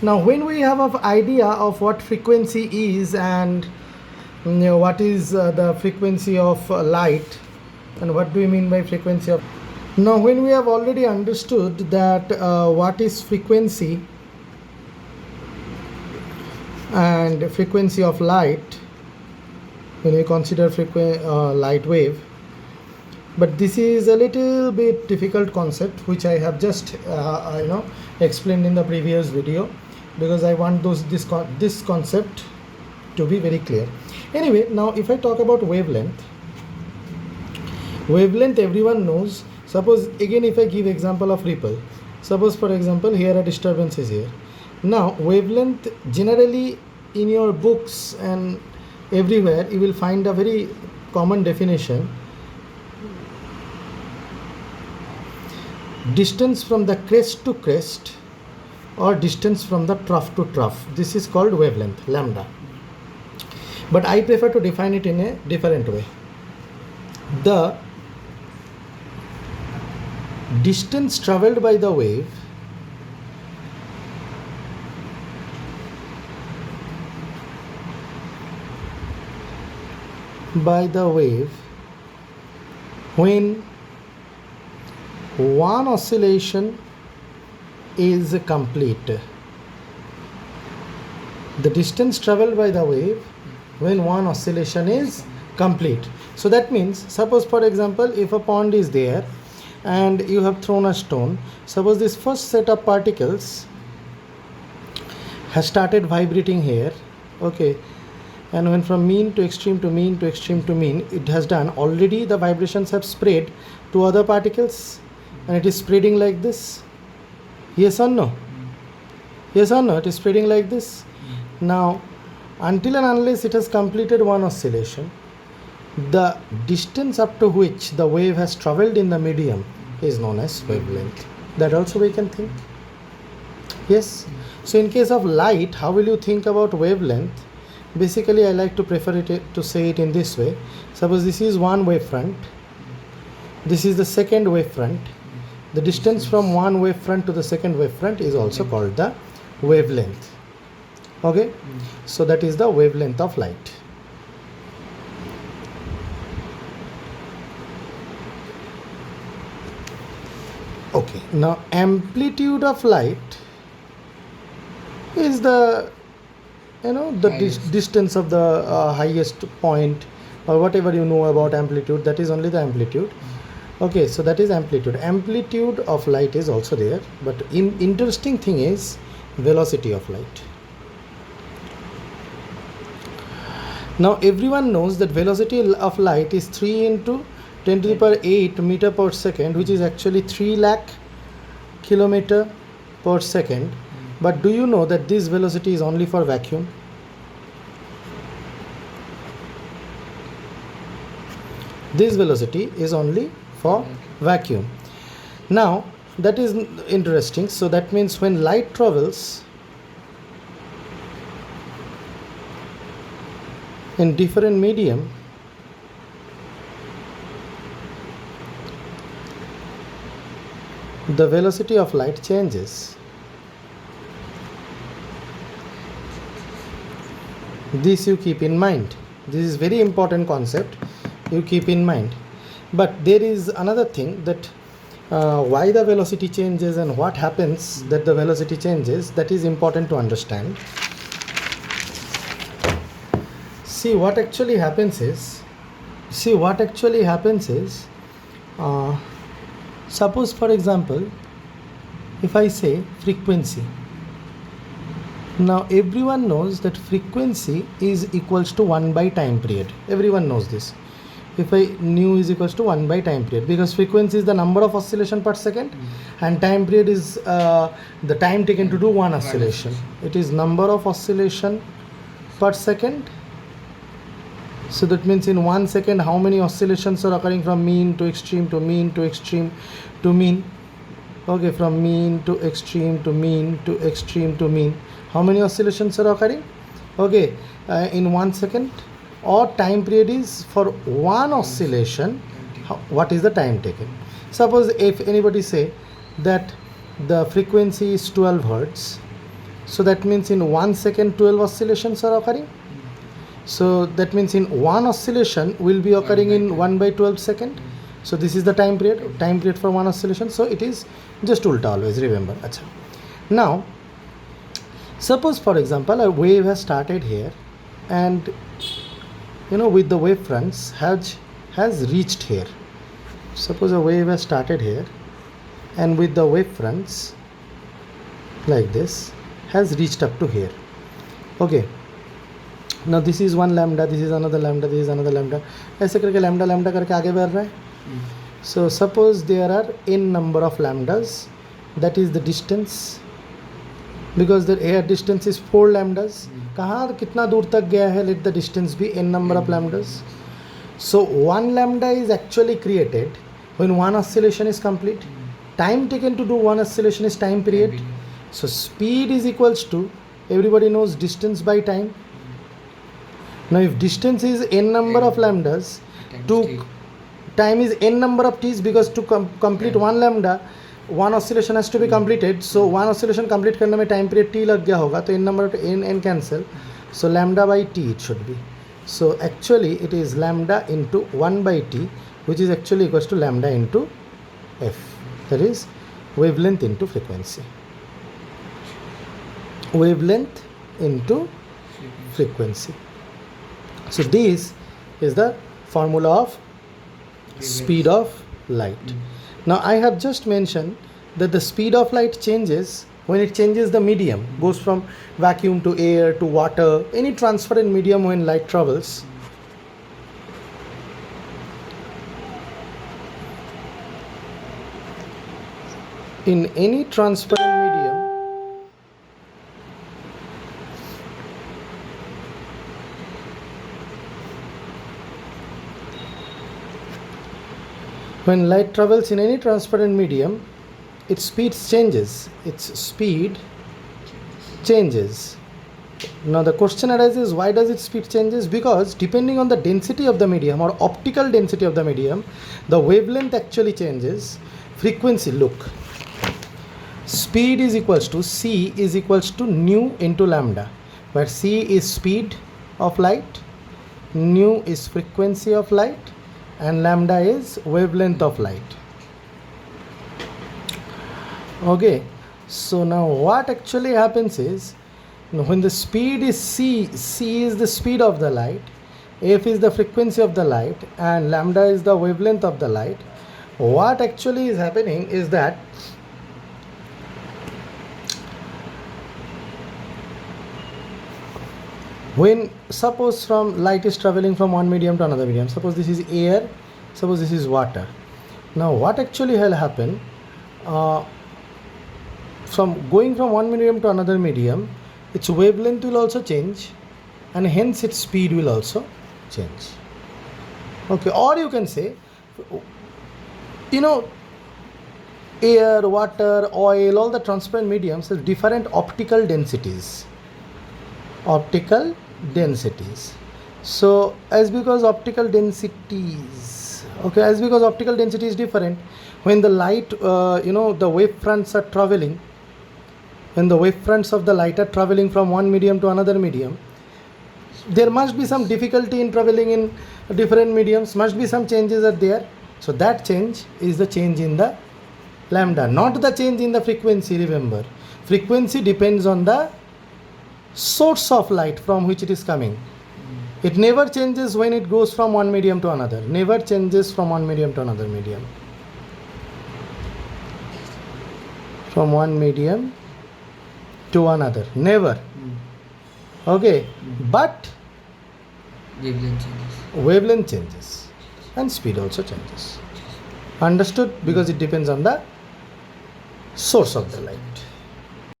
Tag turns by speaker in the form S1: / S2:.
S1: Now when we have an idea of what frequency is and what is the frequency of light and what do we mean by frequency of, now when we have already understood that what is frequency and frequency of light, when we consider light wave, but this is a little bit difficult concept which I have just explained in the previous video, because I want this concept to be very clear. Anyway, now if I talk about wavelength, everyone knows. Suppose again if I give example of ripple, suppose for example here a disturbance is here. Now wavelength, generally in your books and everywhere you will find a very common definition: distance from the crest to crest or distance from the trough to trough. This is called wavelength, lambda. But I prefer to define it in a different way. The distance traveled by the wave when one oscillation is complete. The distance traveled by the wave when one oscillation is complete. So that means, suppose for example if a pond is there and you have thrown a stone, suppose this first set of particles has started vibrating here, okay, and when from mean to extreme to mean to extreme to mean, it has done already, the vibrations have spread to other particles and it is spreading like this. Yes or no? Yes or no? It is spreading like this. Now until and unless it has completed one oscillation, the distance up to which the wave has traveled in the medium is known as wavelength. That also we can think. Yes. So in case of light, how will you think about wavelength? Basically I like to prefer it to say it in this way. Suppose this is one wavefront, this is the second wavefront. The distance from one wavefront to the second wavefront is also called the wavelength. Okay, so that is the wavelength of light. Okay, now amplitude of light is the distance of the highest point, or whatever you know about amplitude, that is only the amplitude. Okay, so that is amplitude. Amplitude of light is also there, but interesting thing is velocity of light. Now everyone knows that velocity of light is 3 into 10 to the power 8 meter per second, which is actually 3 lakh kilometer per second. But do you know that this velocity is only for vacuum? This velocity is only for vacuum. Now that is interesting. So that means when light travels in different medium, the velocity of light changes. This you keep in mind. This is very important concept, you keep in mind. But there is another thing, that why the velocity changes and what happens that the velocity changes, that is important to understand. See what actually happens is, suppose for example if I say frequency. Now everyone knows that frequency is equals to 1 by time period. Everyone knows this. If I nu is equals to 1 by time period, because frequency is the number of oscillation per second and time period is the time taken to do one oscillation. It is number of oscillation per second. So that means in 1 second how many oscillations are occurring from mean to extreme to mean to extreme to mean. Okay, from mean to extreme to mean to extreme to mean. How many oscillations are occurring? Okay, in 1 second. Or time period is for one oscillation, what is the time taken? Suppose if anybody say that the frequency is 12 hertz So that means in 1 second 12 oscillations are occurring. So that means in one oscillation will be occurring in 1 by 12 second. So this is the time period for one oscillation. So it is just ulta always, remember. Achha. Now suppose for example a wave has started here and with the wave fronts has reached here. Suppose a wave has started here and with the wave fronts like this has reached up to here. Okay, now this is one lambda, this is another lambda, this is another lambda, ऐसे करके lambda lambda करके आगे बढ़ रहा है. So suppose there are n number of lambdas, that is the distance, because the air distance is 4 lambdas. कहाँ कितना दूर तक गया है, let the distance be n number of lambdas. So 1 lambda is actually created when one oscillation is complete. Time taken to do one oscillation is time period. So speed is equals to, everybody knows, distance by time. Now if distance is n number of lambdas, to time is n number of t's, because to complete one lambda one oscillation has to be completed. So one oscillation complete करने में time period t लग गया होगा, तो n number of n cancel. So lambda by t it should be. So actually it is lambda into 1 by t, which is actually equals to lambda into f, that is wavelength into frequency. Wavelength into frequency. So this is the formula of speed of light. Now I have just mentioned that the speed of light changes when it changes the medium, goes from vacuum to air to water, any transparent medium when light travels. In any transparent medium, when light travels in any transparent medium, its speed changes. Now the question arises, why does its speed changes? Because depending on the density of the medium or optical density of the medium, the wavelength actually changes. Frequency, look, speed is equals to c is equals to nu into lambda, where c is speed of light, nu is frequency of light, and lambda is wavelength of light. Okay, so now what actually happens is, when the speed is c is the speed of the light, f is the frequency of the light, and lambda is the wavelength of the light, what actually is happening is that when suppose from light is traveling from one medium to another medium, suppose this is air, suppose this is water. Now what actually will happen, from going from one medium to another medium, its wavelength will also change and hence its speed will also change. Okay, or you can say, air, water, oil, all the transparent mediums have different optical densities. So as because optical density is different, when the light the wave fronts are traveling, when the wave fronts of the light are traveling from one medium to another medium, there must be some difficulty in traveling in different mediums, must be some changes are there. So that change is the change in the lambda, not the change in the frequency. Remember, frequency depends on the source of light from which it is coming. It never changes when it goes from one medium to another, never changes from one medium to another medium, from one medium to another, never. Okay, but wavelength changes and speed also changes. Understood? Because it depends on the source of the light.